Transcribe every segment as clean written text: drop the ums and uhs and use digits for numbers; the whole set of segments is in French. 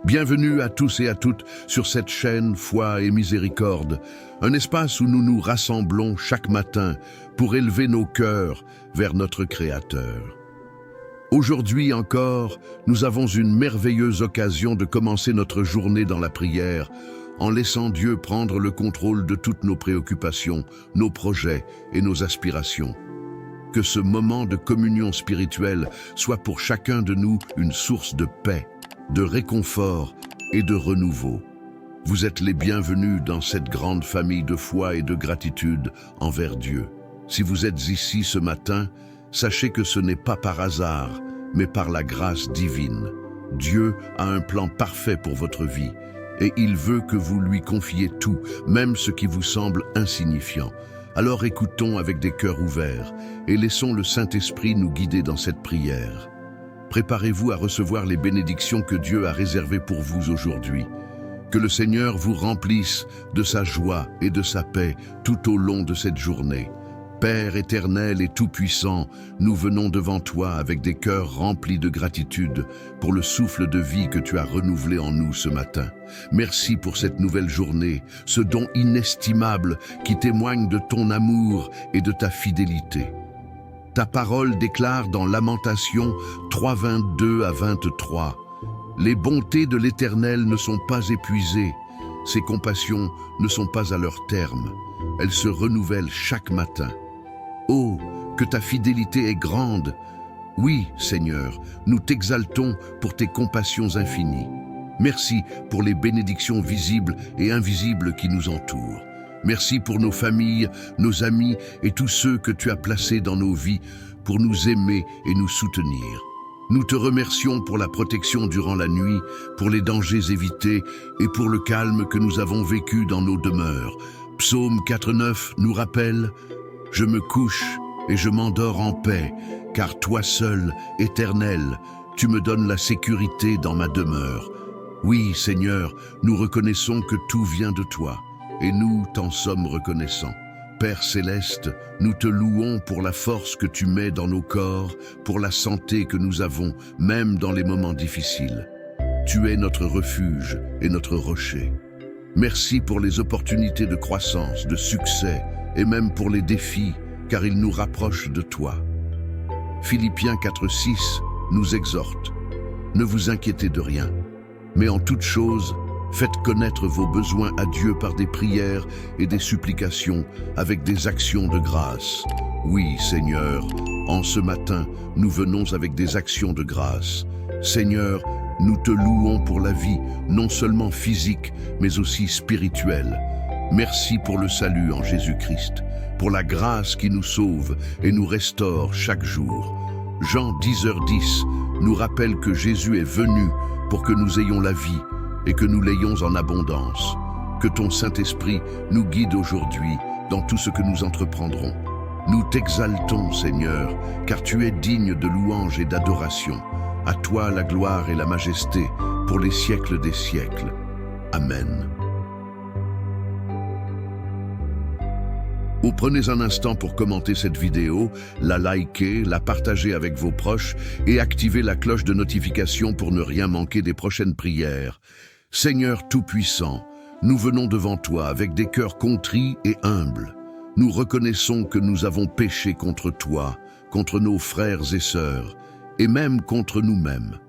Bienvenue à tous et à toutes sur cette chaîne Foi et Miséricorde, un espace où nous nous rassemblons chaque matin pour élever nos cœurs vers notre Créateur. Aujourd'hui encore, nous avons une merveilleuse occasion de commencer notre journée dans la prière en laissant Dieu prendre le contrôle de toutes nos préoccupations, nos projets et nos aspirations. Que ce moment de communion spirituelle soit pour chacun de nous une source de paix, de réconfort et de renouveau. Vous êtes les bienvenus dans cette grande famille de foi et de gratitude envers Dieu. Si vous êtes ici ce matin, sachez que ce n'est pas par hasard, mais par la grâce divine. Dieu a un plan parfait pour votre vie et il veut que vous lui confiez tout, même ce qui vous semble insignifiant. Alors écoutons avec des cœurs ouverts et laissons le Saint-Esprit nous guider dans cette prière. Préparez-vous à recevoir les bénédictions que Dieu a réservées pour vous aujourd'hui. Que le Seigneur vous remplisse de sa joie et de sa paix tout au long de cette journée. Père éternel et tout-puissant, nous venons devant toi avec des cœurs remplis de gratitude pour le souffle de vie que tu as renouvelé en nous ce matin. Merci pour cette nouvelle journée, ce don inestimable qui témoigne de ton amour et de ta fidélité. Ta parole déclare dans Lamentations 3, 22 à 23 « Les bontés de l'Éternel ne sont pas épuisées, ses compassions ne sont pas à leur terme, elles se renouvellent chaque matin. Oh, que ta fidélité est grande! Oui, Seigneur, nous t'exaltons pour tes compassions infinies. Merci pour les bénédictions visibles et invisibles qui nous entourent. Merci pour nos familles, nos amis et tous ceux que tu as placés dans nos vies pour nous aimer et nous soutenir. Nous te remercions pour la protection durant la nuit, pour les dangers évités et pour le calme que nous avons vécu dans nos demeures. Psaume 4,9 nous rappelle « Je me couche et je m'endors en paix, car toi seul, Éternel, tu me donnes la sécurité dans ma demeure. » Oui, Seigneur, nous reconnaissons que tout vient de toi. Et nous t'en sommes reconnaissants. Père céleste, nous te louons pour la force que tu mets dans nos corps, pour la santé que nous avons, même dans les moments difficiles. Tu es notre refuge et notre rocher. Merci pour les opportunités de croissance, de succès, et même pour les défis, car ils nous rapprochent de toi. Philippiens 4,6 nous exhorte. Ne vous inquiétez de rien, mais en toute chose, faites connaître vos besoins à Dieu par des prières et des supplications avec des actions de grâce. Oui, Seigneur, en ce matin, nous venons avec des actions de grâce. Seigneur, nous te louons pour la vie, non seulement physique, mais aussi spirituelle. Merci pour le salut en Jésus-Christ, pour la grâce qui nous sauve et nous restaure chaque jour. Jean 10h10 nous rappelle que Jésus est venu pour que nous ayons la vie et que nous l'ayons en abondance. Que ton Saint-Esprit nous guide aujourd'hui dans tout ce que nous entreprendrons. Nous t'exaltons, Seigneur, car tu es digne de louange et d'adoration. À toi la gloire et la majesté pour les siècles des siècles. Amen. Prenez un instant pour commenter cette vidéo, la liker, la partager avec vos proches et activer la cloche de notification pour ne rien manquer des prochaines prières. Seigneur Tout-Puissant, nous venons devant toi avec des cœurs contrits et humbles. Nous reconnaissons que nous avons péché contre toi, contre nos frères et sœurs, et même contre nous-mêmes.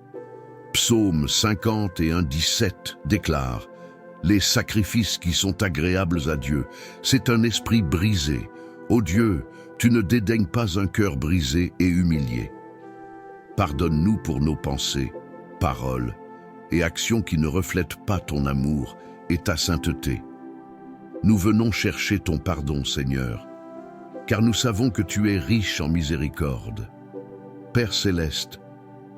Psaume 51:17 déclare « Les sacrifices qui sont agréables à Dieu, c'est un esprit brisé. Ô Dieu, tu ne dédaignes pas un cœur brisé et humilié. Pardonne-nous pour nos pensées, paroles et actions qui ne reflètent pas ton amour et ta sainteté. Nous venons chercher ton pardon, Seigneur, car nous savons que tu es riche en miséricorde. Père céleste,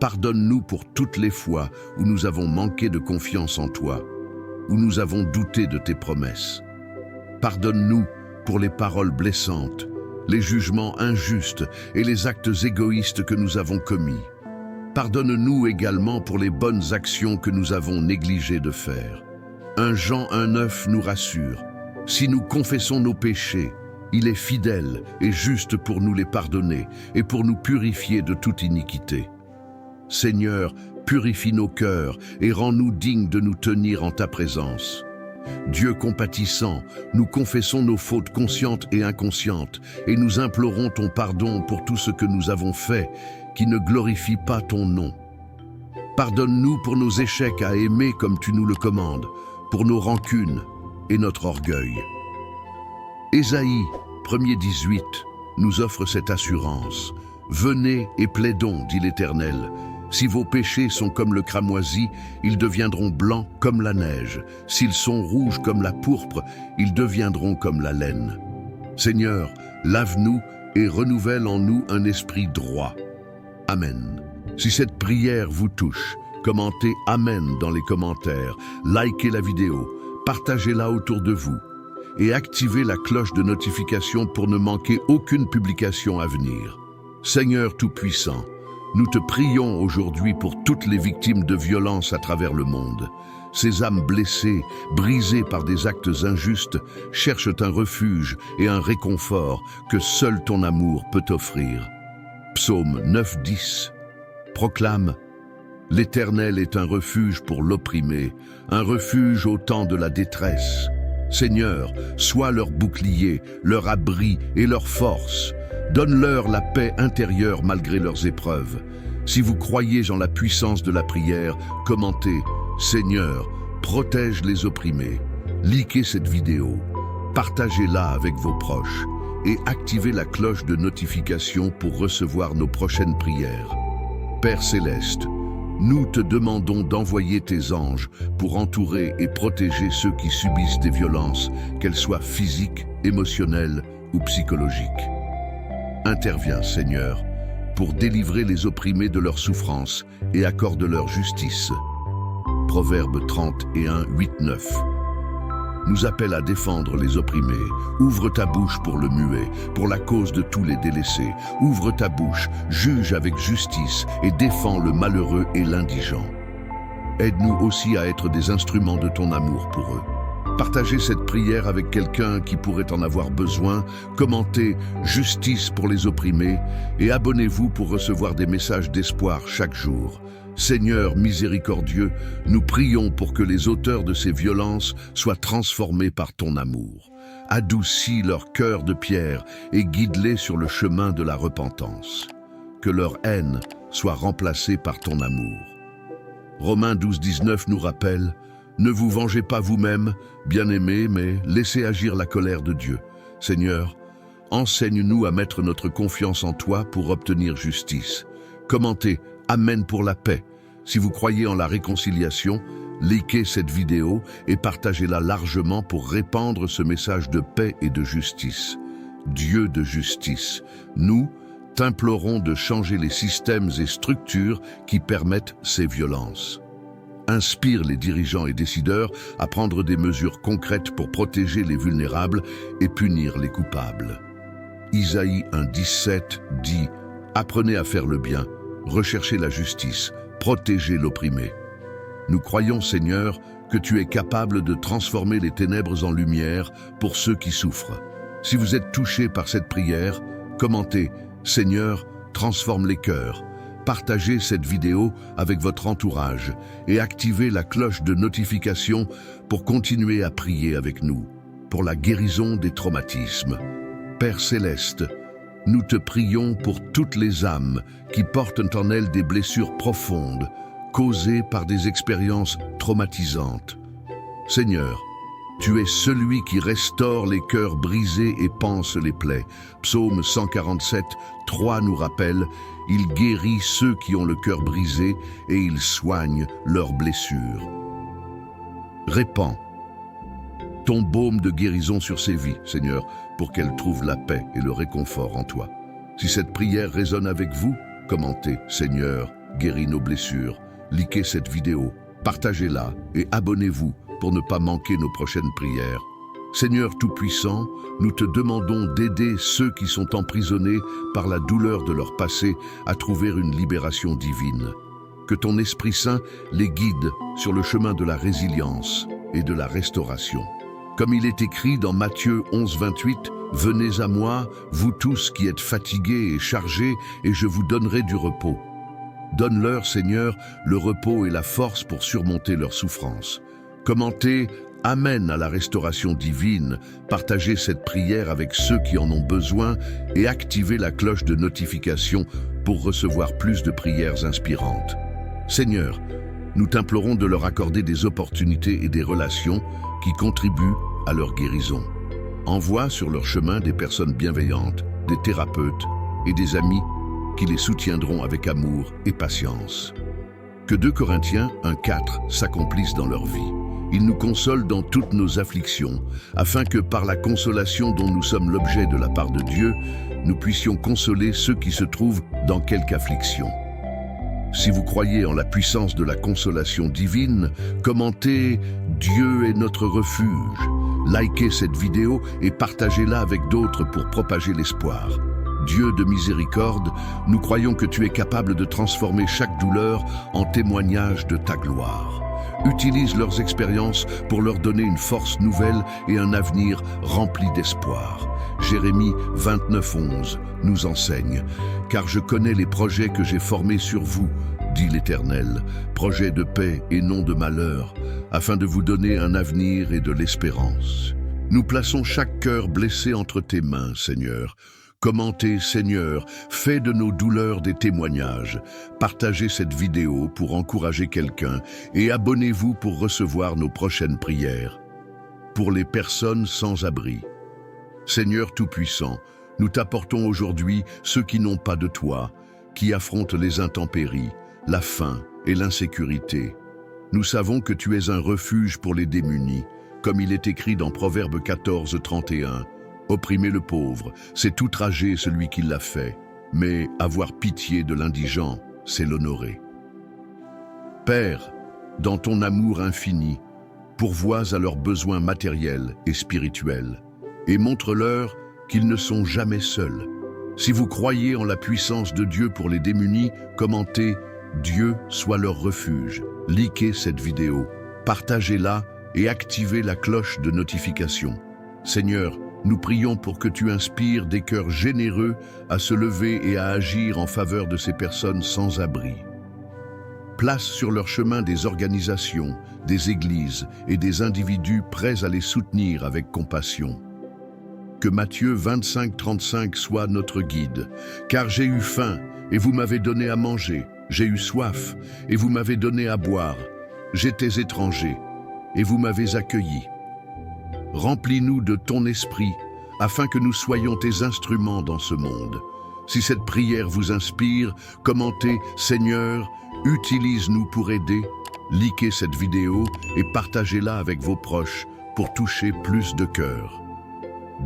pardonne-nous pour toutes les fois où nous avons manqué de confiance en toi, où nous avons douté de tes promesses. Pardonne-nous pour les paroles blessantes, les jugements injustes et les actes égoïstes que nous avons commis. Pardonne-nous également pour les bonnes actions que nous avons négligé de faire. 1 Jean 1,9 nous rassure. Si nous confessons nos péchés, il est fidèle et juste pour nous les pardonner et pour nous purifier de toute iniquité. Seigneur, purifie nos cœurs et rends-nous dignes de nous tenir en ta présence. Dieu compatissant, nous confessons nos fautes conscientes et inconscientes et nous implorons ton pardon pour tout ce que nous avons fait qui ne glorifie pas ton nom. Pardonne-nous pour nos échecs à aimer comme tu nous le commandes, pour nos rancunes et notre orgueil. Ésaïe 1er 18 nous offre cette assurance. Venez et plaidons, dit l'Éternel. Si vos péchés sont comme le cramoisi, ils deviendront blancs comme la neige. S'ils sont rouges comme la pourpre, ils deviendront comme la laine. Seigneur, lave-nous et renouvelle en nous un esprit droit. Amen. Si cette prière vous touche, commentez Amen dans les commentaires, likez la vidéo, partagez-la autour de vous et activez la cloche de notification pour ne manquer aucune publication à venir. Seigneur Tout-Puissant, nous te prions aujourd'hui pour toutes les victimes de violences à travers le monde. Ces âmes blessées, brisées par des actes injustes, cherchent un refuge et un réconfort que seul ton amour peut offrir. Psaume 9:10 proclame: L'Éternel est un refuge pour l'opprimé, un refuge au temps de la détresse. Seigneur, sois leur bouclier, leur abri et leur force. Donne-leur la paix intérieure malgré leurs épreuves. Si vous croyez en la puissance de la prière, commentez « Seigneur, protège les opprimés ». Likez cette vidéo, partagez-la avec vos proches et activez la cloche de notification pour recevoir nos prochaines prières. Père Céleste, nous te demandons d'envoyer tes anges pour entourer et protéger ceux qui subissent des violences, qu'elles soient physiques, émotionnelles ou psychologiques. Interviens, Seigneur, pour délivrer les opprimés de leurs souffrances et accorde-leur justice. Proverbe 31, 8-9 nous appelle à défendre les opprimés. Ouvre ta bouche pour le muet, pour la cause de tous les délaissés. Ouvre ta bouche, juge avec justice et défends le malheureux et l'indigent. Aide-nous aussi à être des instruments de ton amour pour eux. Partagez cette prière avec quelqu'un qui pourrait en avoir besoin, commentez « Justice pour les opprimés » et abonnez-vous pour recevoir des messages d'espoir chaque jour. Seigneur miséricordieux, nous prions pour que les auteurs de ces violences soient transformés par ton amour. Adoucis leur cœur de pierre et guide-les sur le chemin de la repentance. Que leur haine soit remplacée par ton amour. Romains 12-19 nous rappelle: ne vous vengez pas vous-même, bien-aimés, mais laissez agir la colère de Dieu. Seigneur, enseigne-nous à mettre notre confiance en toi pour obtenir justice. Commentez Amen pour la paix. Si vous croyez en la réconciliation, likez cette vidéo et partagez-la largement pour répandre ce message de paix et de justice. Dieu de justice, nous t'implorons de changer les systèmes et structures qui permettent ces violences. Inspire les dirigeants et décideurs à prendre des mesures concrètes pour protéger les vulnérables et punir les coupables. Isaïe 1:17 dit: apprenez à faire le bien, recherchez la justice, protégez l'opprimé. Nous croyons, Seigneur, que tu es capable de transformer les ténèbres en lumière pour ceux qui souffrent. Si vous êtes touchés par cette prière, commentez « Seigneur, transforme les cœurs ». Partagez cette vidéo avec votre entourage et activez la cloche de notification pour continuer à prier avec nous, pour la guérison des traumatismes. Père Céleste, nous te prions pour toutes les âmes qui portent en elles des blessures profondes, causées par des expériences traumatisantes. Seigneur, tu es celui qui restaure les cœurs brisés et panse les plaies. Psaume 147, 3 nous rappelle: il guérit ceux qui ont le cœur brisé et il soigne leurs blessures. Répands ton baume de guérison sur ces vies, Seigneur, pour qu'elles trouvent la paix et le réconfort en toi. Si cette prière résonne avec vous, commentez « Seigneur, guéris nos blessures ». Likez cette vidéo, partagez-la et abonnez-vous pour ne pas manquer nos prochaines prières. Seigneur Tout-Puissant, nous te demandons d'aider ceux qui sont emprisonnés par la douleur de leur passé à trouver une libération divine. Que ton Esprit Saint les guide sur le chemin de la résilience et de la restauration. Comme il est écrit dans Matthieu 11:28, « Venez à moi, vous tous qui êtes fatigués et chargés, et je vous donnerai du repos. » Donne-leur, Seigneur, le repos et la force pour surmonter leurs souffrances. Commentez « Amen » à la restauration divine, partagez cette prière avec ceux qui en ont besoin et activez la cloche de notification pour recevoir plus de prières inspirantes. Seigneur, nous t'implorons de leur accorder des opportunités et des relations qui contribuent à leur guérison. Envoie sur leur chemin des personnes bienveillantes, des thérapeutes et des amis qui les soutiendront avec amour et patience. Que 2 Corinthiens 1,4 s'accomplisse dans leur vie. Il nous console dans toutes nos afflictions, afin que par la consolation dont nous sommes l'objet de la part de Dieu, nous puissions consoler ceux qui se trouvent dans quelque affliction. Si vous croyez en la puissance de la consolation divine, commentez « Dieu est notre refuge ». Likez cette vidéo et partagez-la avec d'autres pour propager l'espoir. Dieu de miséricorde, nous croyons que tu es capable de transformer chaque douleur en témoignage de ta gloire. Utilise leurs expériences pour leur donner une force nouvelle et un avenir rempli d'espoir. Jérémie 29:11 nous enseigne « Car je connais les projets que j'ai formés sur vous, dit l'Éternel, projets de paix et non de malheur, afin de vous donner un avenir et de l'espérance. » Nous plaçons chaque cœur blessé entre tes mains, Seigneur. Commentez, Seigneur, fais de nos douleurs des témoignages. Partagez cette vidéo pour encourager quelqu'un et abonnez-vous pour recevoir nos prochaines prières. Pour les personnes sans abri. Seigneur Tout-Puissant, nous t'apportons aujourd'hui ceux qui n'ont pas de toi, qui affrontent les intempéries, la faim et l'insécurité. Nous savons que tu es un refuge pour les démunis, comme il est écrit dans Proverbe 14:31. Opprimer le pauvre, c'est outrager celui qui l'a fait, mais avoir pitié de l'indigent, c'est l'honorer. Père, dans ton amour infini, pourvois à leurs besoins matériels et spirituels, et montre-leur qu'ils ne sont jamais seuls. Si vous croyez en la puissance de Dieu pour les démunis, commentez « Dieu soit leur refuge ». Likez cette vidéo, partagez-la et activez la cloche de notification. Seigneur, nous prions pour que tu inspires des cœurs généreux à se lever et à agir en faveur de ces personnes sans abri. Place sur leur chemin des organisations, des églises et des individus prêts à les soutenir avec compassion. Que Matthieu 25:35 soit notre guide. Car j'ai eu faim et vous m'avez donné à manger. J'ai eu soif et vous m'avez donné à boire. J'étais étranger et vous m'avez accueilli. Remplis-nous de ton esprit, afin que nous soyons tes instruments dans ce monde. Si cette prière vous inspire, commentez « Seigneur, utilise-nous pour aider ». Likez cette vidéo et partagez-la avec vos proches pour toucher plus de cœurs.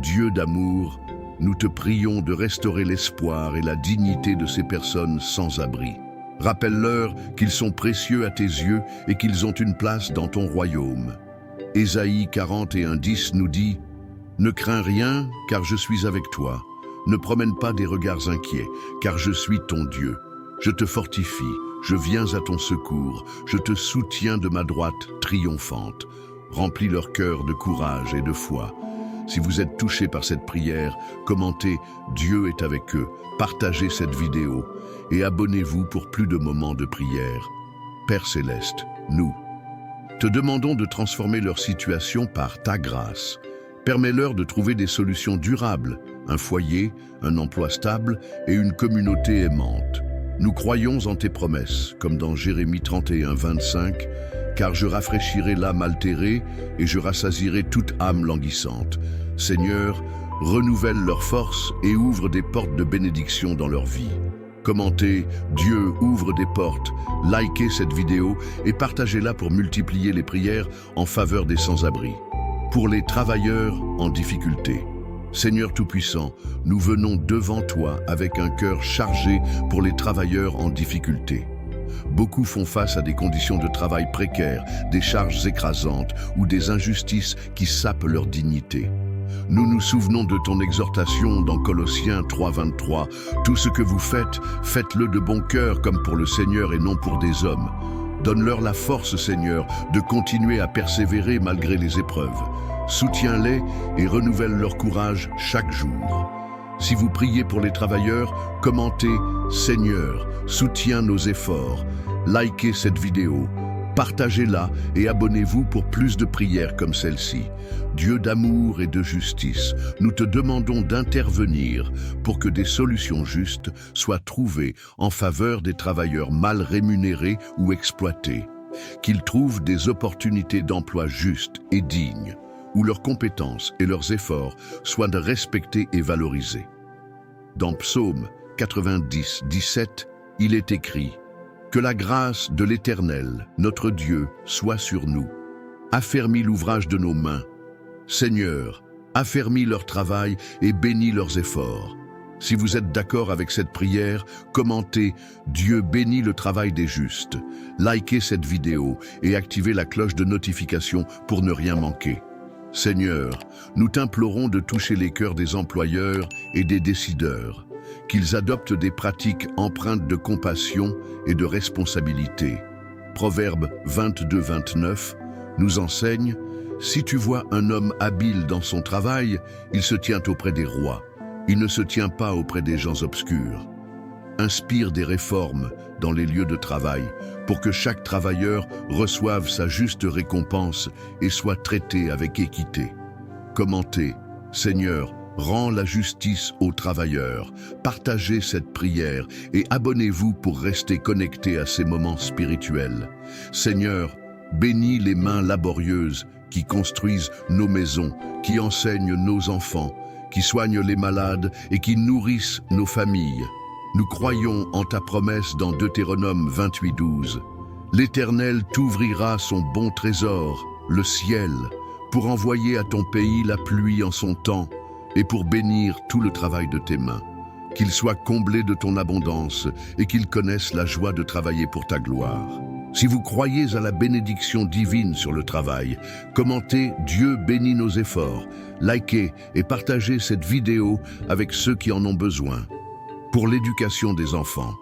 Dieu d'amour, nous te prions de restaurer l'espoir et la dignité de ces personnes sans abri. Rappelle-leur qu'ils sont précieux à tes yeux et qu'ils ont une place dans ton royaume. Ésaïe 41:10 nous dit « Ne crains rien, car je suis avec toi. Ne promène pas des regards inquiets, car je suis ton Dieu. Je te fortifie, je viens à ton secours, je te soutiens de ma droite triomphante. » Remplis leur cœur de courage et de foi. Si vous êtes touchés par cette prière, commentez « Dieu est avec eux », partagez cette vidéo et abonnez-vous pour plus de moments de prière. Père Céleste, nous te demandons de transformer leur situation par ta grâce. Permets-leur de trouver des solutions durables, un foyer, un emploi stable et une communauté aimante. Nous croyons en tes promesses, comme dans Jérémie 31:25, « Car je rafraîchirai l'âme altérée et je rassasierai toute âme languissante. » Seigneur, renouvelle leurs forces et ouvre des portes de bénédiction dans leur vie. Commentez « Dieu ouvre des portes », likez cette vidéo et partagez-la pour multiplier les prières en faveur des sans-abri. Pour les travailleurs en difficulté. Seigneur Tout-Puissant, nous venons devant toi avec un cœur chargé pour les travailleurs en difficulté. Beaucoup font face à des conditions de travail précaires, des charges écrasantes ou des injustices qui sapent leur dignité. Nous nous souvenons de ton exhortation dans Colossiens 3:23. « Tout ce que vous faites, faites-le de bon cœur comme pour le Seigneur et non pour des hommes. Donne-leur la force, Seigneur, de continuer à persévérer malgré les épreuves. Soutiens-les et renouvelle leur courage chaque jour. » Si vous priez pour les travailleurs, commentez « Seigneur, soutiens nos efforts ». Likez cette vidéo, partagez-la et abonnez-vous pour plus de prières comme celle-ci. Dieu d'amour et de justice, nous te demandons d'intervenir pour que des solutions justes soient trouvées en faveur des travailleurs mal rémunérés ou exploités, qu'ils trouvent des opportunités d'emploi justes et dignes, où leurs compétences et leurs efforts soient respectés et valorisés. Dans Psaume 90, 17, il est écrit « Que la grâce de l'Éternel, notre Dieu, soit sur nous. Affermis l'ouvrage de nos mains. Seigneur, affermis leur travail et bénis leurs efforts. » Si vous êtes d'accord avec cette prière, commentez « Dieu bénit le travail des justes ». Likez cette vidéo et activez la cloche de notification pour ne rien manquer. Seigneur, nous t'implorons de toucher les cœurs des employeurs et des décideurs, qu'ils adoptent des pratiques empreintes de compassion et de responsabilité. Proverbe 22-29 nous enseigne « Si tu vois un homme habile dans son travail, il se tient auprès des rois. Il ne se tient pas auprès des gens obscurs. » Inspire des réformes dans les lieux de travail pour que chaque travailleur reçoive sa juste récompense et soit traité avec équité. Commentez « Seigneur, rends la justice aux travailleurs ». Partagez cette prière et abonnez-vous pour rester connecté à ces moments spirituels. Seigneur, bénis les mains laborieuses qui construisent nos maisons, qui enseignent nos enfants, qui soignent les malades et qui nourrissent nos familles. Nous croyons en ta promesse dans Deutéronome 28-12. L'Éternel t'ouvrira son bon trésor, le ciel, pour envoyer à ton pays la pluie en son temps et pour bénir tout le travail de tes mains. Qu'il soit comblé de ton abondance et qu'il connaisse la joie de travailler pour ta gloire. Si vous croyez à la bénédiction divine sur le travail, commentez « Dieu bénit nos efforts », likez et partagez cette vidéo avec ceux qui en ont besoin. Pour l'éducation des enfants.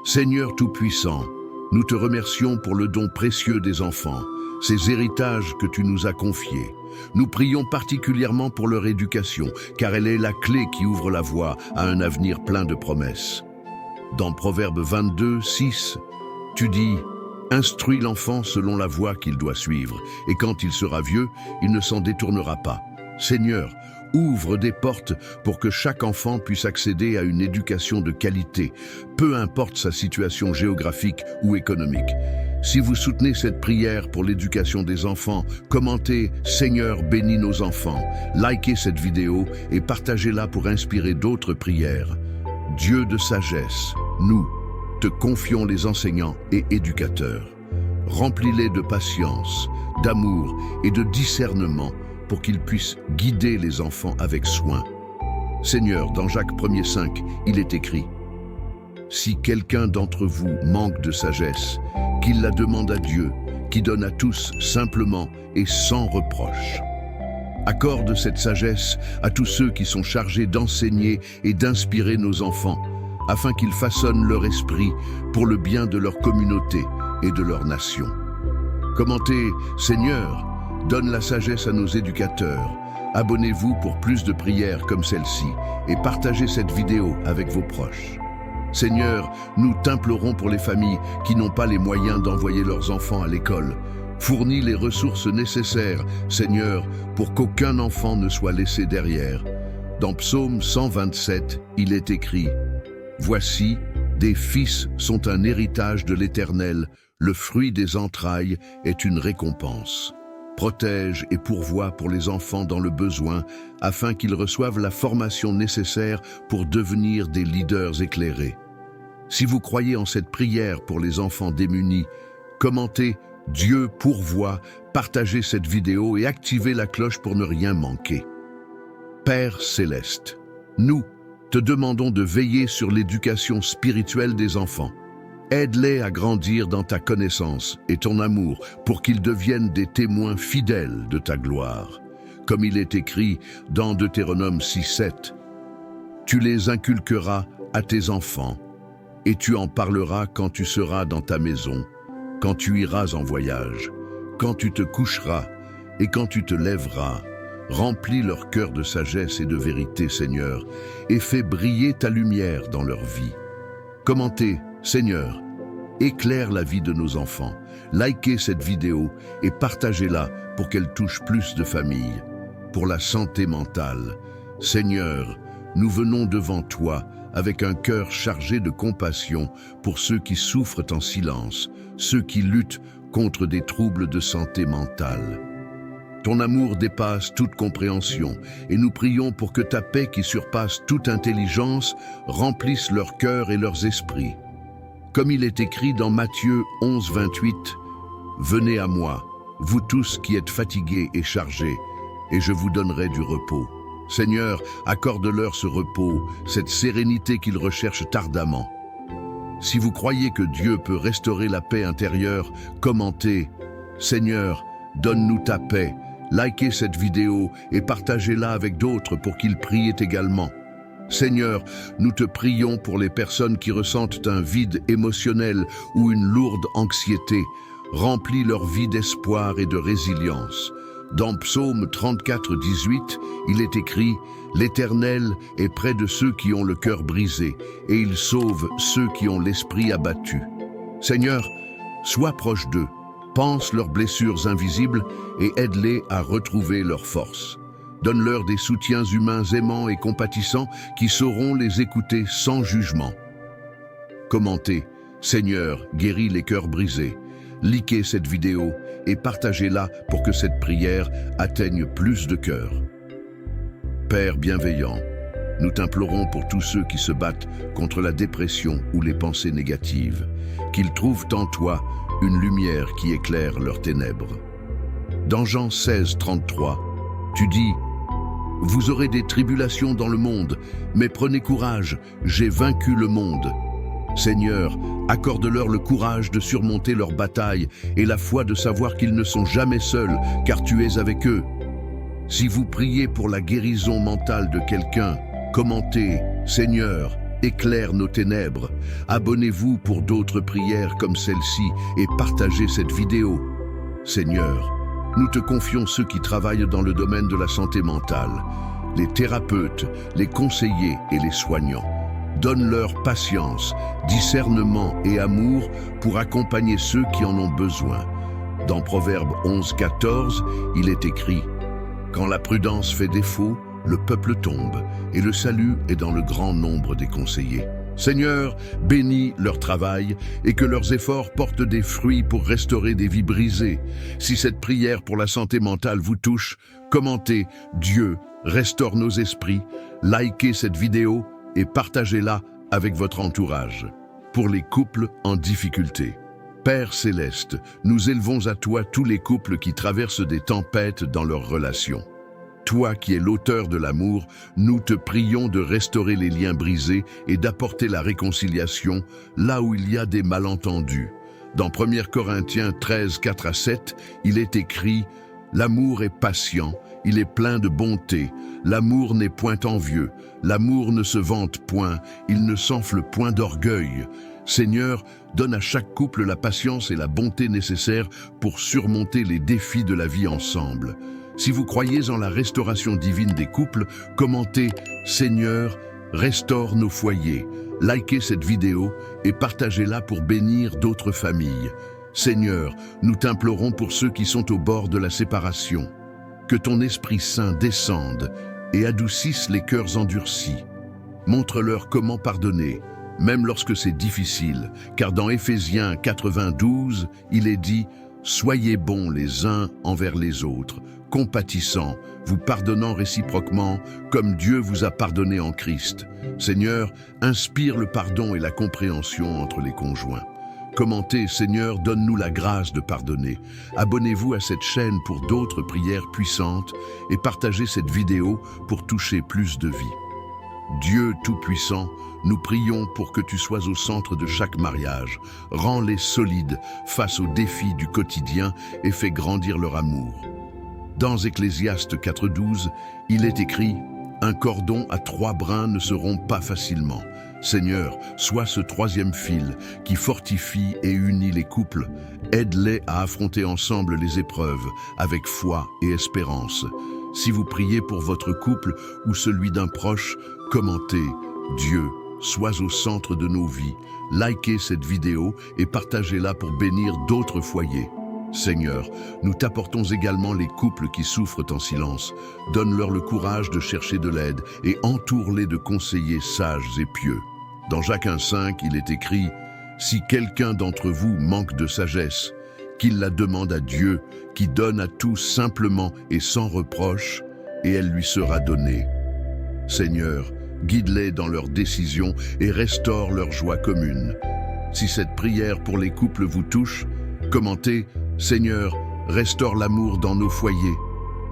Seigneur Tout-Puissant, nous te remercions pour le don précieux des enfants, ces héritages que tu nous as confiés. Nous prions particulièrement pour leur éducation, car elle est la clé qui ouvre la voie à un avenir plein de promesses. Dans Proverbe 22, 6, tu dis « Instruis l'enfant selon la voie qu'il doit suivre, et quand il sera vieux, il ne s'en détournera pas. » Seigneur, ouvre des portes pour que chaque enfant puisse accéder à une éducation de qualité, peu importe sa situation géographique ou économique. Si vous soutenez cette prière pour l'éducation des enfants, commentez « Seigneur, bénis nos enfants », likez cette vidéo et partagez-la pour inspirer d'autres prières. Dieu de sagesse, nous te confions les enseignants et éducateurs. Remplis-les de patience, d'amour et de discernement pour qu'ils puissent guider les enfants avec soin. Seigneur, dans Jacques 1,5, il est écrit « Si quelqu'un d'entre vous manque de sagesse, qu'il la demande à Dieu, qui donne à tous simplement et sans reproche. » Accorde cette sagesse à tous ceux qui sont chargés d'enseigner et d'inspirer nos enfants, afin qu'ils façonnent leur esprit pour le bien de leur communauté et de leur nation. Commentez « Seigneur, donne la sagesse à nos éducateurs. » Abonnez-vous pour plus de prières comme celle-ci et partagez cette vidéo avec vos proches. Seigneur, nous t'implorons pour les familles qui n'ont pas les moyens d'envoyer leurs enfants à l'école. Fournis les ressources nécessaires, Seigneur, pour qu'aucun enfant ne soit laissé derrière. Dans Psaume 127, il est écrit « Voici, des fils sont un héritage de l'Éternel, le fruit des entrailles est une récompense. » Protège et pourvois pour les enfants dans le besoin, afin qu'ils reçoivent la formation nécessaire pour devenir des leaders éclairés. Si vous croyez en cette prière pour les enfants démunis, commentez « Dieu pourvoit », partagez cette vidéo et activez la cloche pour ne rien manquer. Père Céleste, nous te demandons de veiller sur l'éducation spirituelle des enfants. Aide-les à grandir dans ta connaissance et ton amour pour qu'ils deviennent des témoins fidèles de ta gloire. Comme il est écrit dans Deutéronome 6:7, « Tu les inculqueras à tes enfants, et tu en parleras quand tu seras dans ta maison, quand tu iras en voyage, quand tu te coucheras et quand tu te lèveras. Remplis leur cœur de sagesse et de vérité, Seigneur, et fais briller ta lumière dans leur vie. Commentez, Seigneur, éclaire la vie de nos enfants. Likez cette vidéo et partagez-la pour qu'elle touche plus de familles. Pour la santé mentale, Seigneur, nous venons devant toi avec un cœur chargé de compassion pour ceux qui souffrent en silence, ceux qui luttent contre des troubles de santé mentale. Ton amour dépasse toute compréhension et nous prions pour que ta paix qui surpasse toute intelligence remplisse leur cœur et leurs esprits. Comme il est écrit dans Matthieu 11, 28, « Venez à moi, vous tous qui êtes fatigués et chargés, et je vous donnerai du repos. » Seigneur, accorde-leur ce repos, cette sérénité qu'ils recherchent ardemment. Si vous croyez que Dieu peut restaurer la paix intérieure, commentez « Seigneur, donne-nous ta paix ». Likez cette vidéo et partagez-la avec d'autres pour qu'ils prient également. Seigneur, nous te prions pour les personnes qui ressentent un vide émotionnel ou une lourde anxiété. Remplis leur vie d'espoir et de résilience. Dans Psaume 34, 18, il est écrit « L'Éternel est près de ceux qui ont le cœur brisé, et il sauve ceux qui ont l'esprit abattu. » Seigneur, sois proche d'eux, pense leurs blessures invisibles et aide-les à retrouver leur force. Donne-leur des soutiens humains aimants et compatissants qui sauront les écouter sans jugement. Commentez « Seigneur, guéris les cœurs brisés ». Likez cette vidéo et partagez-la pour que cette prière atteigne plus de cœurs. Père bienveillant, nous t'implorons pour tous ceux qui se battent contre la dépression ou les pensées négatives, qu'ils trouvent en toi une lumière qui éclaire leurs ténèbres. Dans Jean 16, 33, tu dis « Vous aurez des tribulations dans le monde, mais prenez courage, j'ai vaincu le monde. » Seigneur, accorde-leur le courage de surmonter leurs batailles et la foi de savoir qu'ils ne sont jamais seuls, car tu es avec eux. Si vous priez pour la guérison mentale de quelqu'un, commentez « Seigneur, éclaire nos ténèbres ». Abonnez-vous pour d'autres prières comme celle-ci et partagez cette vidéo. Seigneur, nous te confions ceux qui travaillent dans le domaine de la santé mentale, les thérapeutes, les conseillers et les soignants. Donne-leur patience, discernement et amour pour accompagner ceux qui en ont besoin. Dans Proverbe 11, 14, il est écrit « Quand la prudence fait défaut, le peuple tombe, et le salut est dans le grand nombre des conseillers. » Seigneur, bénis leur travail et que leurs efforts portent des fruits pour restaurer des vies brisées. Si cette prière pour la santé mentale vous touche, commentez « Dieu, restaure nos esprits », likez cette vidéo et partagez-la avec votre entourage. Pour les couples en difficulté. Père céleste, nous élevons à toi tous les couples qui traversent des tempêtes dans leurs relations. Toi qui es l'auteur de l'amour, nous te prions de restaurer les liens brisés et d'apporter la réconciliation là où il y a des malentendus. Dans 1 Corinthiens 13, 4 à 7, il est écrit « L'amour est patient, il est plein de bonté. L'amour n'est point envieux. L'amour ne se vante point. Il ne s'enfle point d'orgueil. Seigneur, donne à chaque couple la patience et la bonté nécessaires pour surmonter les défis de la vie ensemble. Si vous croyez en la restauration divine des couples, commentez « Seigneur, restaure nos foyers ». Likez cette vidéo et partagez-la pour bénir d'autres familles. Seigneur, nous t'implorons pour ceux qui sont au bord de la séparation. Que ton Esprit Saint descende et adoucisse les cœurs endurcis. Montre-leur comment pardonner, même lorsque c'est difficile, car dans Éphésiens 92, il est dit « Soyez bons les uns envers les autres, compatissants, vous pardonnant réciproquement, comme Dieu vous a pardonné en Christ. » Seigneur, inspire le pardon et la compréhension entre les conjoints. Commentez, Seigneur, donne-nous la grâce de pardonner. Abonnez-vous à cette chaîne pour d'autres prières puissantes et partagez cette vidéo pour toucher plus de vies. Dieu Tout-Puissant, nous prions pour que tu sois au centre de chaque mariage. Rends-les solides face aux défis du quotidien et fais grandir leur amour. Dans Ecclésiaste 4.12, il est écrit « Un cordon à 3 brins ne se rompt pas facilement. » Seigneur, sois ce 3e fil qui fortifie et unit les couples. Aide-les à affronter ensemble les épreuves avec foi et espérance. Si vous priez pour votre couple ou celui d'un proche, commentez « Dieu, sois au centre de nos vies ». Likez cette vidéo et partagez-la pour bénir d'autres foyers. Seigneur, nous t'apportons également les couples qui souffrent en silence. Donne-leur le courage de chercher de l'aide et entoure-les de conseillers sages et pieux. Dans Jacques 1,5, il est écrit « Si quelqu'un d'entre vous manque de sagesse, qu'il la demande à Dieu, qui donne à tous simplement et sans reproche, et elle lui sera donnée. » Seigneur, guide-les dans leurs décisions et restaure leur joie commune. Si cette prière pour les couples vous touche, commentez « Seigneur, restaure l'amour dans nos foyers ».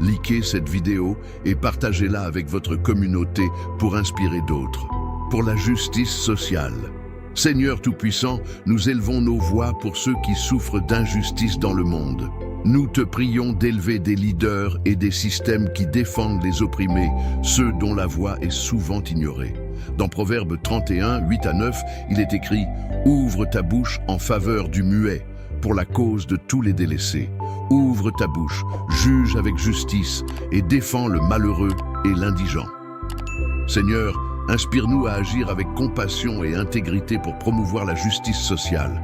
Likez cette vidéo et partagez-la avec votre communauté pour inspirer d'autres. Pour la justice sociale. Seigneur Tout-Puissant, nous élevons nos voix pour ceux qui souffrent d'injustice dans le monde. Nous te prions d'élever des leaders et des systèmes qui défendent les opprimés, ceux dont la voix est souvent ignorée. Dans Proverbe 31, 8 à 9, il est écrit « Ouvre ta bouche en faveur du muet, pour la cause de tous les délaissés. Ouvre ta bouche, juge avec justice et défends le malheureux et l'indigent. » Seigneur, inspire-nous à agir avec compassion et intégrité pour promouvoir la justice sociale.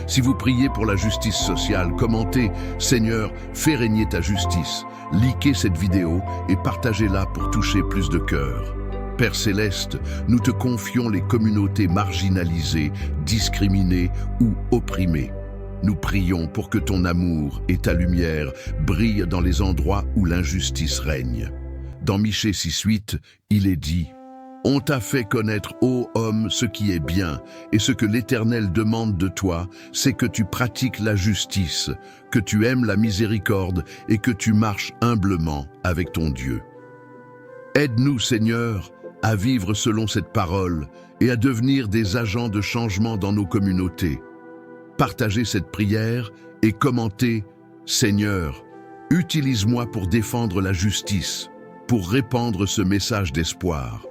Si vous priez pour la justice sociale, commentez « Seigneur, fais régner ta justice ». Likez cette vidéo et partagez-la pour toucher plus de cœurs. Père Céleste, nous te confions les communautés marginalisées, discriminées ou opprimées. Nous prions pour que ton amour et ta lumière brillent dans les endroits où l'injustice règne. Dans Michée 6,8, il est dit « On t'a fait connaître, ô homme, ce qui est bien, et ce que l'Éternel demande de toi, c'est que tu pratiques la justice, que tu aimes la miséricorde et que tu marches humblement avec ton Dieu. » Aide-nous, Seigneur, à vivre selon cette parole et à devenir des agents de changement dans nos communautés. Partagez cette prière et commentez « Seigneur, utilise-moi pour défendre la justice, pour répandre ce message d'espoir. »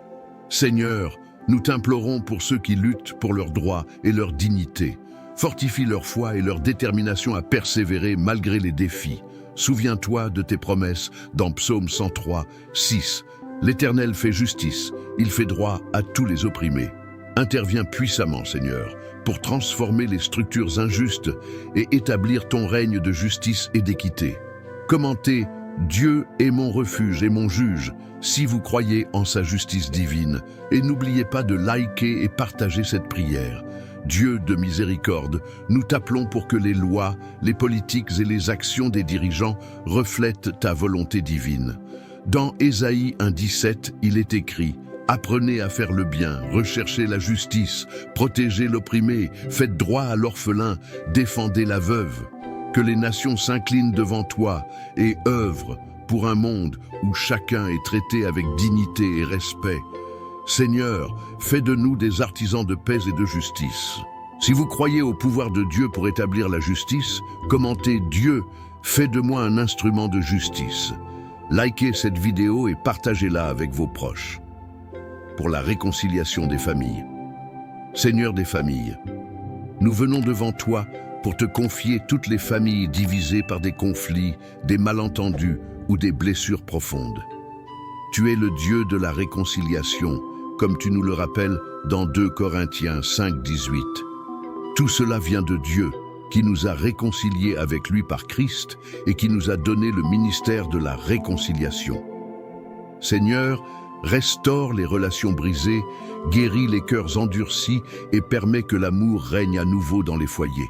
Seigneur, nous t'implorons pour ceux qui luttent pour leurs droits et leur dignité. Fortifie leur foi et leur détermination à persévérer malgré les défis. Souviens-toi de tes promesses dans Psaume 103, 6. L'Éternel fait justice, il fait droit à tous les opprimés. Interviens puissamment, Seigneur, pour transformer les structures injustes et établir ton règne de justice et d'équité. Commentez « Dieu est mon refuge et mon juge » si vous croyez en sa justice divine. Et n'oubliez pas de liker et partager cette prière. Dieu de miséricorde, nous t'appelons pour que les lois, les politiques et les actions des dirigeants reflètent ta volonté divine. Dans Ésaïe 1,17, il est écrit « Apprenez à faire le bien, recherchez la justice, protégez l'opprimé, faites droit à l'orphelin, défendez la veuve. Que les nations s'inclinent devant toi et œuvrent pour un monde où chacun est traité avec dignité et respect. Seigneur, fais de nous des artisans de paix et de justice. » Si vous croyez au pouvoir de Dieu pour établir la justice, commentez « Dieu, fais de moi un instrument de justice ». Likez cette vidéo et partagez-la avec vos proches. Pour la réconciliation des familles. Seigneur des familles, nous venons devant toi pour te confier toutes les familles divisées par des conflits, des malentendus ou des blessures profondes. Tu es le Dieu de la réconciliation, comme tu nous le rappelles dans 2 Corinthiens 5, 18. Tout cela vient de Dieu, qui nous a réconciliés avec lui par Christ et qui nous a donné le ministère de la réconciliation. Seigneur, restaure les relations brisées, guéris les cœurs endurcis et permets que l'amour règne à nouveau dans les foyers.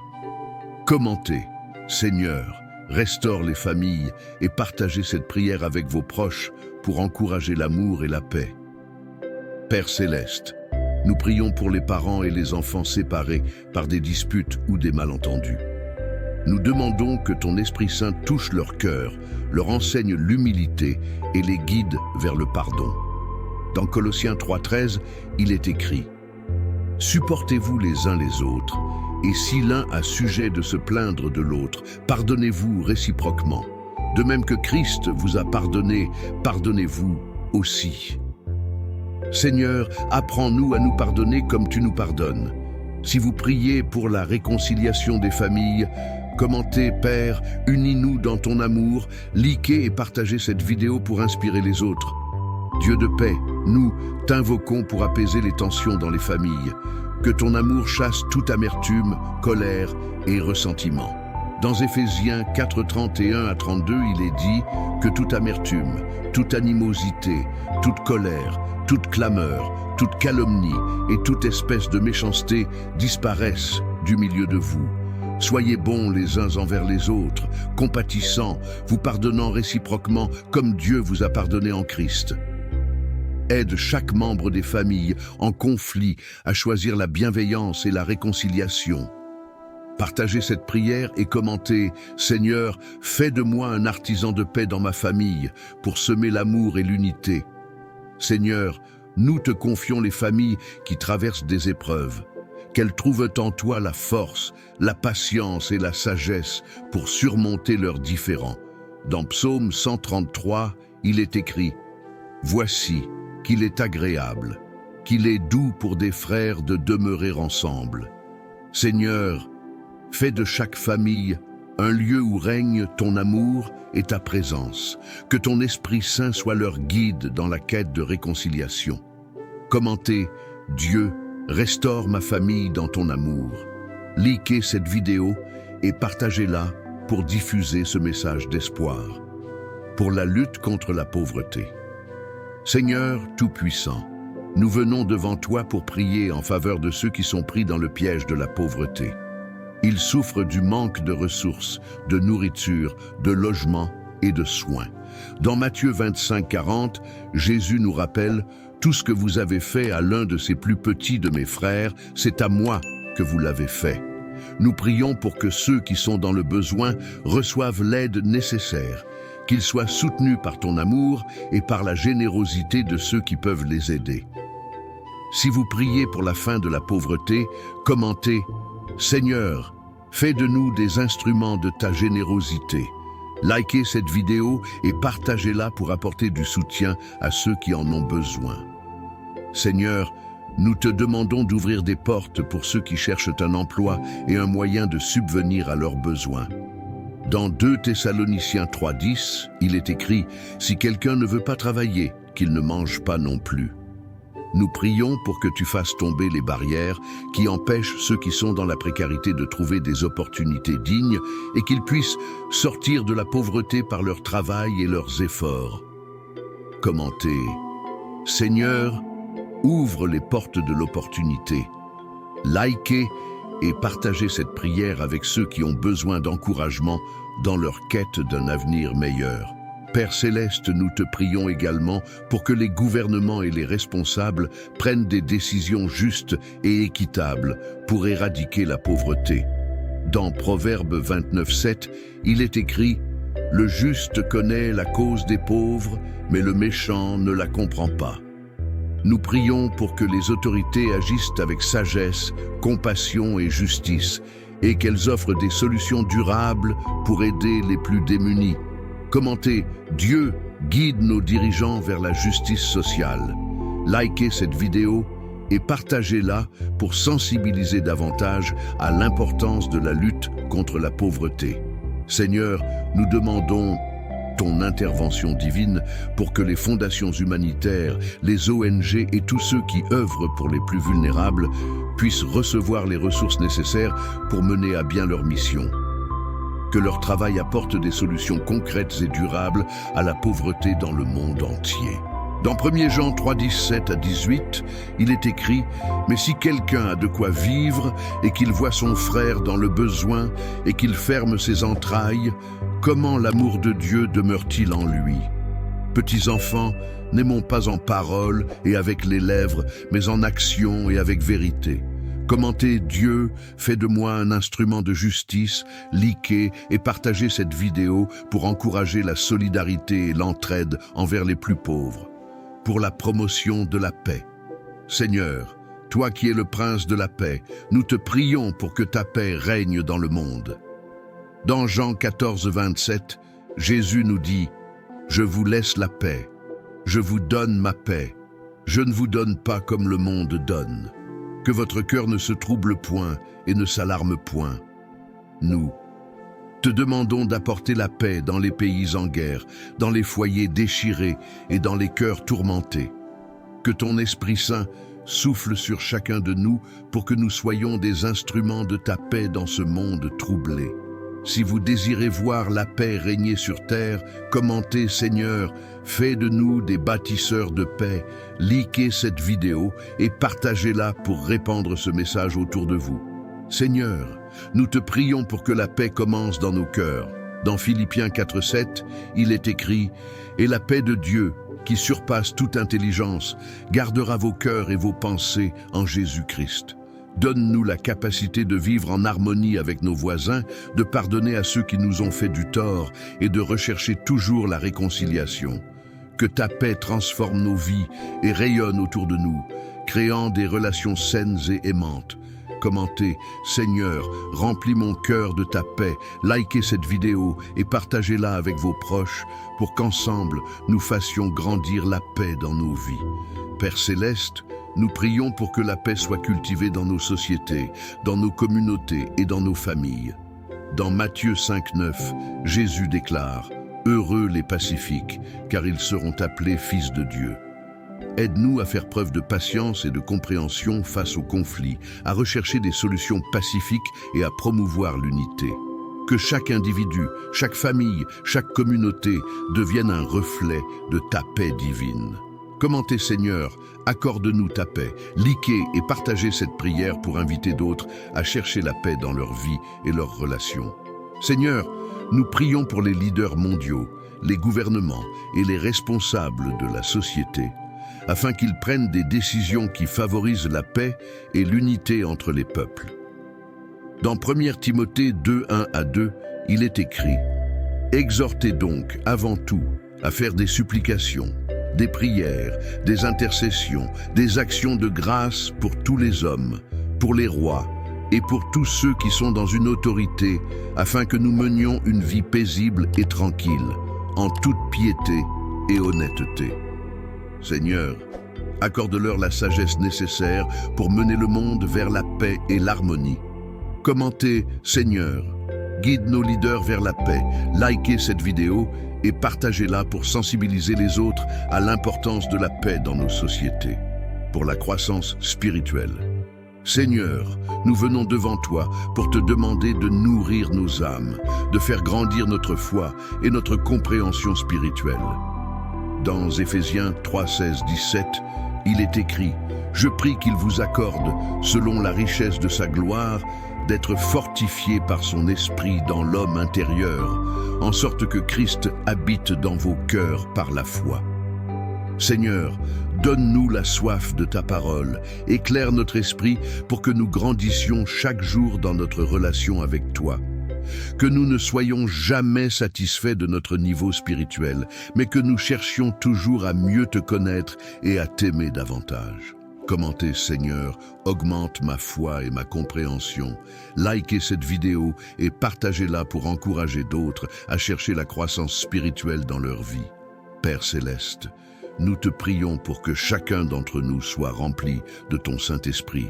Commentez, Seigneur, restaure les familles et partagez cette prière avec vos proches pour encourager l'amour et la paix. Père Céleste, nous prions pour les parents et les enfants séparés par des disputes ou des malentendus. Nous demandons que ton Esprit Saint touche leur cœur, leur enseigne l'humilité et les guide vers le pardon. Dans Colossiens 3,13, il est écrit « Supportez-vous les uns les autres, et si l'un a sujet de se plaindre de l'autre, pardonnez-vous réciproquement. De même que Christ vous a pardonné, pardonnez-vous aussi. » Seigneur, apprends-nous à nous pardonner comme tu nous pardonnes. Si vous priez pour la réconciliation des familles, Commentez, Père, unis-nous dans ton amour, likez et partagez cette vidéo pour inspirer les autres. Dieu de paix, nous t'invoquons pour apaiser les tensions dans les familles. Que ton amour chasse toute amertume, colère et ressentiment. Dans Éphésiens 4, 31 à 32, il est dit que toute amertume, toute animosité, toute colère, toute clameur, toute calomnie et toute espèce de méchanceté disparaissent du milieu de vous. Soyez bons les uns envers les autres, compatissants, vous pardonnant réciproquement comme Dieu vous a pardonné en Christ. Aide chaque membre des familles en conflit à choisir la bienveillance et la réconciliation. Partagez cette prière et commentez « Seigneur, fais de moi un artisan de paix dans ma famille pour semer l'amour et l'unité. » Seigneur, nous te confions les familles qui traversent des épreuves. Qu'elles trouvent en toi la force, la patience et la sagesse pour surmonter leurs différends. Dans Psaume 133, il est écrit « Voici qu'il est agréable, qu'il est doux pour des frères de demeurer ensemble. » Seigneur, fais de chaque famille un lieu où règne ton amour et ta présence. Que ton Esprit Saint soit leur guide dans la quête de réconciliation. Commentez « Dieu, restaure ma famille dans ton amour ». Likez cette vidéo et partagez-la pour diffuser ce message d'espoir. Pour la lutte contre la pauvreté. Seigneur Tout-Puissant, nous venons devant toi pour prier en faveur de ceux qui sont pris dans le piège de la pauvreté. Ils souffrent du manque de ressources, de nourriture, de logement et de soins. Dans Matthieu 25, 40, Jésus nous rappelle « Tout ce que vous avez fait à l'un de ces plus petits de mes frères, c'est à moi que vous l'avez fait. » Nous prions pour que ceux qui sont dans le besoin reçoivent l'aide nécessaire, qu'ils soient soutenus par ton amour et par la générosité de ceux qui peuvent les aider. Si vous priez pour la fin de la pauvreté, commentez « Seigneur, fais de nous des instruments de ta générosité. » Likez cette vidéo et partagez-la pour apporter du soutien à ceux qui en ont besoin. Seigneur, nous te demandons d'ouvrir des portes pour ceux qui cherchent un emploi et un moyen de subvenir à leurs besoins. Dans 2 Thessaloniciens 3:10, il est écrit « Si quelqu'un ne veut pas travailler, qu'il ne mange pas non plus. » Nous prions pour que tu fasses tomber les barrières qui empêchent ceux qui sont dans la précarité de trouver des opportunités dignes et qu'ils puissent sortir de la pauvreté par leur travail et leurs efforts. Commentez « Seigneur, ouvre les portes de l'opportunité. » Likez et partagez cette prière avec ceux qui ont besoin d'encouragement dans leur quête d'un avenir meilleur. Père Céleste, nous te prions également pour que les gouvernements et les responsables prennent des décisions justes et équitables pour éradiquer la pauvreté. Dans Proverbe 29:7, il est écrit « Le juste connaît la cause des pauvres, mais le méchant ne la comprend pas. » Nous prions pour que les autorités agissent avec sagesse, compassion et justice, et qu'elles offrent des solutions durables pour aider les plus démunis. Commentez « Dieu guide nos dirigeants vers la justice sociale ». Likez cette vidéo et partagez-la pour sensibiliser davantage à l'importance de la lutte contre la pauvreté. Seigneur, nous demandons ton intervention divine pour que les fondations humanitaires, les ONG et tous ceux qui œuvrent pour les plus vulnérables puissent recevoir les ressources nécessaires pour mener à bien leur mission. Que leur travail apporte des solutions concrètes et durables à la pauvreté dans le monde entier. Dans 1 Jean 3:17 à 18, il est écrit « Mais si quelqu'un a de quoi vivre et qu'il voit son frère dans le besoin et qu'il ferme ses entrailles, comment l'amour de Dieu demeure-t-il en lui? Petits enfants, n'aimons pas en parole et avec les lèvres, mais en action et avec vérité. Commentez Dieu, fais de moi un instrument de justice, likez et partagez cette vidéo pour encourager la solidarité et l'entraide envers les plus pauvres. Pour la promotion de la paix. Seigneur, toi qui es le prince de la paix, nous te prions pour que ta paix règne dans le monde. Dans Jean 14:27, Jésus nous dit « Je vous laisse la paix, je vous donne ma paix, je ne vous donne pas comme le monde donne. Que votre cœur ne se trouble point et ne s'alarme point. » Nous te demandons d'apporter la paix dans les pays en guerre, dans les foyers déchirés et dans les cœurs tourmentés. Que ton Esprit Saint souffle sur chacun de nous pour que nous soyons des instruments de ta paix dans ce monde troublé. Si vous désirez voir la paix régner sur terre, commentez, Seigneur, fais de nous des bâtisseurs de paix, likez cette vidéo et partagez-la pour répandre ce message autour de vous. Seigneur, nous te prions pour que la paix commence dans nos cœurs. Dans Philippiens 4:7, il est écrit « Et la paix de Dieu, qui surpasse toute intelligence, gardera vos cœurs et vos pensées en Jésus-Christ. » Donne-nous la capacité de vivre en harmonie avec nos voisins, de pardonner à ceux qui nous ont fait du tort et de rechercher toujours la réconciliation. Que ta paix transforme nos vies et rayonne autour de nous, créant des relations saines et aimantes. Commentez, Seigneur, remplis mon cœur de ta paix, likez cette vidéo et partagez-la avec vos proches pour qu'ensemble nous fassions grandir la paix dans nos vies. Père Céleste, nous prions pour que la paix soit cultivée dans nos sociétés, dans nos communautés et dans nos familles. Dans Matthieu 5:9, Jésus déclare « Heureux les pacifiques, car ils seront appelés fils de Dieu ». Aide-nous à faire preuve de patience et de compréhension face aux conflits, à rechercher des solutions pacifiques et à promouvoir l'unité. Que chaque individu, chaque famille, chaque communauté devienne un reflet de ta paix divine. Commentez, Seigneur, accorde-nous ta paix, likez et partagez cette prière pour inviter d'autres à chercher la paix dans leur vie et leurs relations. Seigneur, nous prions pour les leaders mondiaux, les gouvernements et les responsables de la société, afin qu'ils prennent des décisions qui favorisent la paix et l'unité entre les peuples. Dans 1 Timothée 2:1-2, il est écrit « Exhortez donc avant tout à faire des supplications, des prières, des intercessions, des actions de grâce pour tous les hommes, pour les rois et pour tous ceux qui sont dans une autorité, afin que nous menions une vie paisible et tranquille, en toute piété et honnêteté. Seigneur, accorde-leur la sagesse nécessaire pour mener le monde vers la paix et l'harmonie. Commentez, Seigneur, guide nos leaders vers la paix, likez cette vidéo et partagez-la pour sensibiliser les autres à l'importance de la paix dans nos sociétés, pour la croissance spirituelle. Seigneur, nous venons devant toi pour te demander de nourrir nos âmes, de faire grandir notre foi et notre compréhension spirituelle. Dans Éphésiens 3:16-17, il est écrit « Je prie qu'il vous accorde, selon la richesse de sa gloire, d'être fortifié par son esprit dans l'homme intérieur, en sorte que Christ habite dans vos cœurs par la foi. Seigneur, donne-nous la soif de ta parole, éclaire notre esprit pour que nous grandissions chaque jour dans notre relation avec toi. Que nous ne soyons jamais satisfaits de notre niveau spirituel, mais que nous cherchions toujours à mieux te connaître et à t'aimer davantage. Commentez, Seigneur, augmente ma foi et ma compréhension. Likez cette vidéo et partagez-la pour encourager d'autres à chercher la croissance spirituelle dans leur vie. Père Céleste, nous te prions pour que chacun d'entre nous soit rempli de ton Saint-Esprit.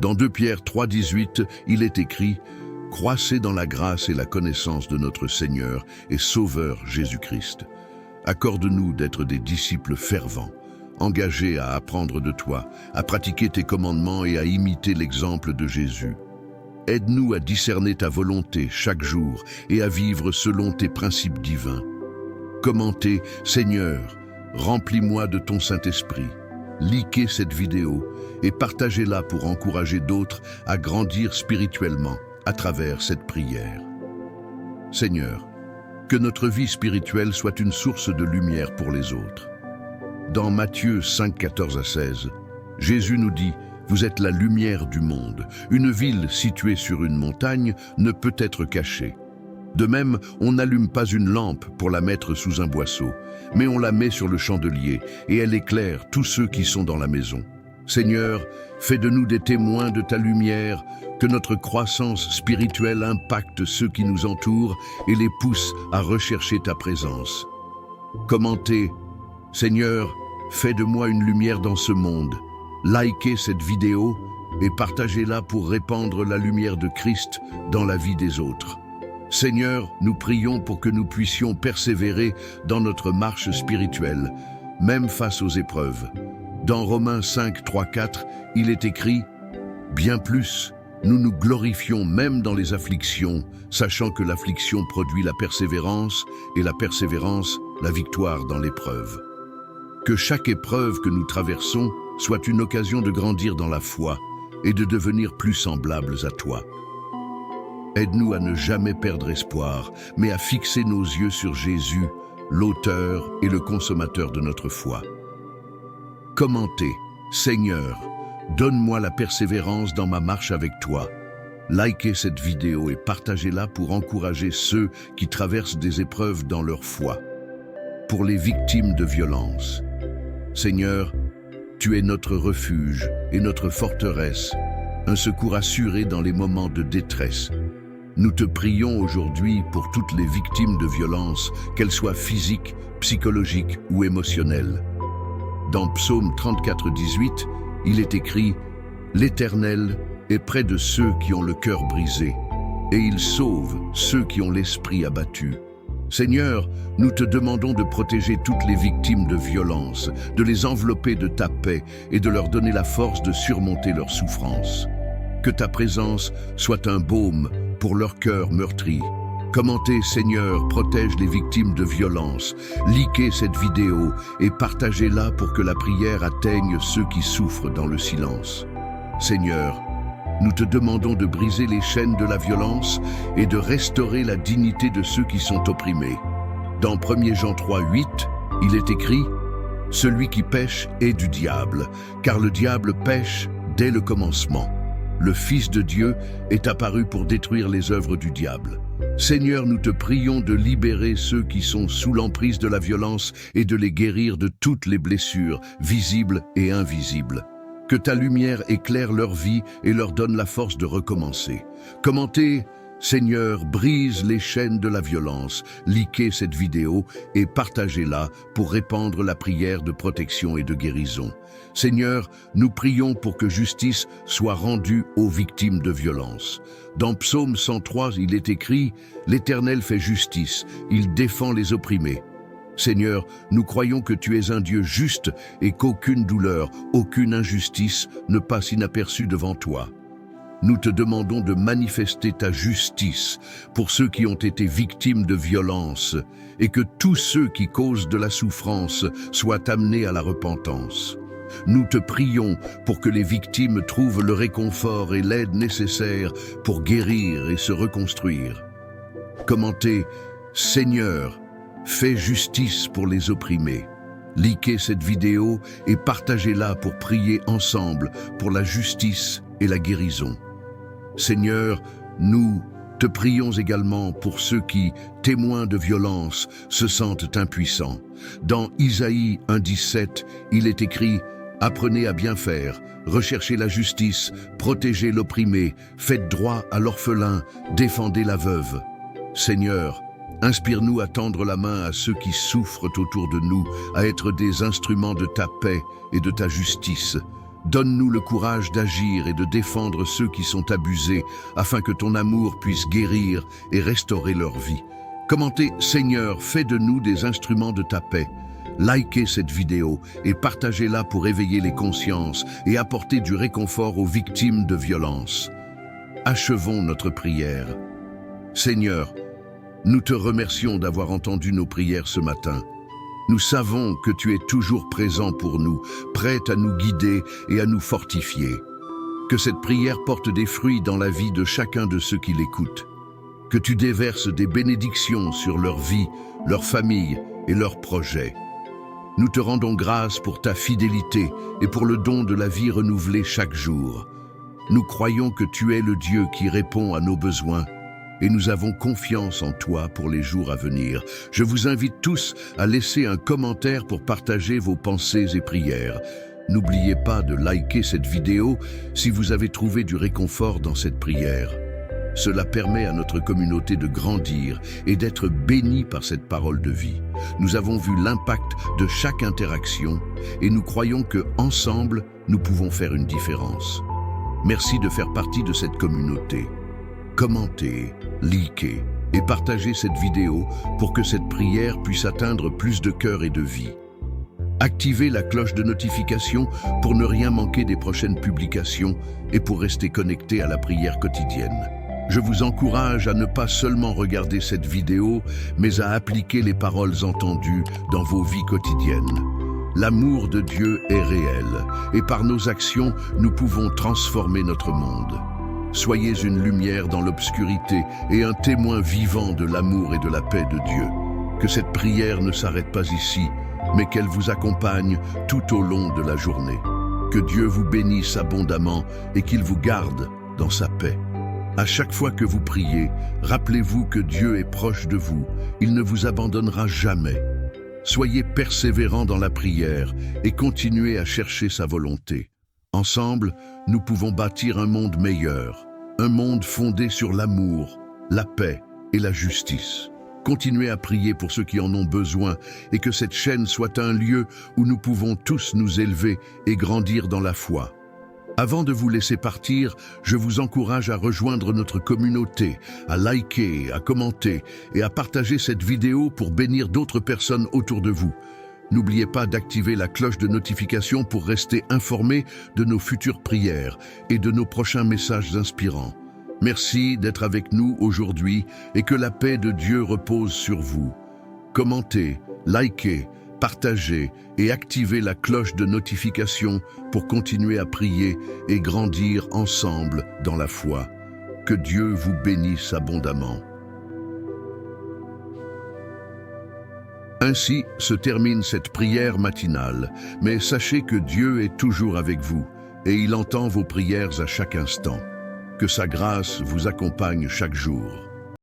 Dans 2 Pierre 3:18, il est écrit « Croissez dans la grâce et la connaissance de notre Seigneur et Sauveur Jésus-Christ. Accorde-nous d'être des disciples fervents, engagés à apprendre de toi, à pratiquer tes commandements et à imiter l'exemple de Jésus. Aide-nous à discerner ta volonté chaque jour et à vivre selon tes principes divins. Commentez, Seigneur, remplis-moi de ton Saint-Esprit. Likez cette vidéo et partagez-la pour encourager d'autres à grandir spirituellement à travers cette prière. Seigneur, que notre vie spirituelle soit une source de lumière pour les autres. Dans Matthieu 5:14-16, Jésus nous dit « Vous êtes la lumière du monde. Une ville située sur une montagne ne peut être cachée. De même, on n'allume pas une lampe pour la mettre sous un boisseau, mais on la met sur le chandelier et elle éclaire tous ceux qui sont dans la maison. Seigneur, fais de nous des témoins de ta lumière, que notre croissance spirituelle impacte ceux qui nous entourent et les pousse à rechercher ta présence. Commentez, Seigneur, fais de moi une lumière dans ce monde. Likez cette vidéo et partagez-la pour répandre la lumière de Christ dans la vie des autres. Seigneur, nous prions pour que nous puissions persévérer dans notre marche spirituelle, même face aux épreuves. Dans Romains 5, 3, 4, il est écrit « Bien plus, nous nous glorifions même dans les afflictions, sachant que l'affliction produit la persévérance, et la persévérance, la victoire dans l'épreuve. » Que chaque épreuve que nous traversons soit une occasion de grandir dans la foi et de devenir plus semblables à toi. Aide-nous à ne jamais perdre espoir, mais à fixer nos yeux sur Jésus, l'auteur et le consommateur de notre foi. Commentez, Seigneur, donne-moi la persévérance dans ma marche avec toi. Likez cette vidéo et partagez-la pour encourager ceux qui traversent des épreuves dans leur foi. Pour les victimes de violences, Seigneur, tu es notre refuge et notre forteresse, un secours assuré dans les moments de détresse. Nous te prions aujourd'hui pour toutes les victimes de violences, qu'elles soient physiques, psychologiques ou émotionnelles. Dans Psaume 34, 18, il est écrit « L'Éternel est près de ceux qui ont le cœur brisé, et il sauve ceux qui ont l'esprit abattu. » Seigneur, nous te demandons de protéger toutes les victimes de violences, de les envelopper de ta paix et de leur donner la force de surmonter leurs souffrances. Que ta présence soit un baume pour leur cœur meurtri. Commentez, Seigneur, protège les victimes de violences. Likez cette vidéo et partagez-la pour que la prière atteigne ceux qui souffrent dans le silence. Seigneur, nous te demandons de briser les chaînes de la violence et de restaurer la dignité de ceux qui sont opprimés. Dans 1 Jean 3, 8, il est écrit « Celui qui pêche est du diable, car le diable pêche dès le commencement. Le Fils de Dieu est apparu pour détruire les œuvres du diable. » Seigneur, nous te prions de libérer ceux qui sont sous l'emprise de la violence et de les guérir de toutes les blessures, visibles et invisibles. Que ta lumière éclaire leur vie et leur donne la force de recommencer. Commentez, Seigneur, brise les chaînes de la violence. Likez cette vidéo et partagez-la pour répandre la prière de protection et de guérison. Seigneur, nous prions pour que justice soit rendue aux victimes de violence. Dans Psaume 103, il est écrit « L'Éternel fait justice, il défend les opprimés. » Seigneur, nous croyons que tu es un Dieu juste et qu'aucune douleur, aucune injustice ne passe inaperçue devant toi. Nous te demandons de manifester ta justice pour ceux qui ont été victimes de violences et que tous ceux qui causent de la souffrance soient amenés à la repentance. Nous te prions pour que les victimes trouvent le réconfort et l'aide nécessaire pour guérir et se reconstruire. Commentez, Seigneur, fais justice pour les opprimés. Likez cette vidéo et partagez-la pour prier ensemble pour la justice et la guérison. Seigneur, nous te prions également pour ceux qui, témoins de violence, se sentent impuissants. Dans Isaïe 1,17, il est écrit « Apprenez à bien faire, recherchez la justice, protégez l'opprimé, faites droit à l'orphelin, défendez la veuve. » Seigneur, inspire-nous à tendre la main à ceux qui souffrent autour de nous, à être des instruments de ta paix et de ta justice. Donne-nous le courage d'agir et de défendre ceux qui sont abusés, afin que ton amour puisse guérir et restaurer leur vie. Commentez, Seigneur, fais de nous des instruments de ta paix. Likez cette vidéo et partagez-la pour éveiller les consciences et apporter du réconfort aux victimes de violences. Achevons notre prière. Seigneur, nous te remercions d'avoir entendu nos prières ce matin. Nous savons que tu es toujours présent pour nous, prêt à nous guider et à nous fortifier. Que cette prière porte des fruits dans la vie de chacun de ceux qui l'écoutent. Que tu déverses des bénédictions sur leur vie, leur famille et leurs projets. Nous te rendons grâce pour ta fidélité et pour le don de la vie renouvelée chaque jour. Nous croyons que tu es le Dieu qui répond à nos besoins et nous avons confiance en toi pour les jours à venir. Je vous invite tous à laisser un commentaire pour partager vos pensées et prières. N'oubliez pas de liker cette vidéo si vous avez trouvé du réconfort dans cette prière. Cela permet à notre communauté de grandir et d'être bénie par cette parole de vie. Nous avons vu l'impact de chaque interaction et nous croyons que, ensemble, nous pouvons faire une différence. Merci de faire partie de cette communauté. Commentez, likez, et partagez cette vidéo pour que cette prière puisse atteindre plus de cœurs et de vies. Activez la cloche de notification pour ne rien manquer des prochaines publications et pour rester connecté à la prière quotidienne. Je vous encourage à ne pas seulement regarder cette vidéo, mais à appliquer les paroles entendues dans vos vies quotidiennes. L'amour de Dieu est réel, et par nos actions, nous pouvons transformer notre monde. Soyez une lumière dans l'obscurité et un témoin vivant de l'amour et de la paix de Dieu. Que cette prière ne s'arrête pas ici, mais qu'elle vous accompagne tout au long de la journée. Que Dieu vous bénisse abondamment et qu'il vous garde dans sa paix. À chaque fois que vous priez, rappelez-vous que Dieu est proche de vous. Il ne vous abandonnera jamais. Soyez persévérants dans la prière et continuez à chercher sa volonté. Ensemble, nous pouvons bâtir un monde meilleur, un monde fondé sur l'amour, la paix et la justice. Continuez à prier pour ceux qui en ont besoin et que cette chaîne soit un lieu où nous pouvons tous nous élever et grandir dans la foi. Avant de vous laisser partir, je vous encourage à rejoindre notre communauté, à liker, à commenter et à partager cette vidéo pour bénir d'autres personnes autour de vous. N'oubliez pas d'activer la cloche de notification pour rester informé de nos futures prières et de nos prochains messages inspirants. Merci d'être avec nous aujourd'hui et que la paix de Dieu repose sur vous. Commentez, likez, partagez et activez la cloche de notification pour continuer à prier et grandir ensemble dans la foi. Que Dieu vous bénisse abondamment. Ainsi se termine cette prière matinale, mais sachez que Dieu est toujours avec vous et il entend vos prières à chaque instant. Que sa grâce vous accompagne chaque jour.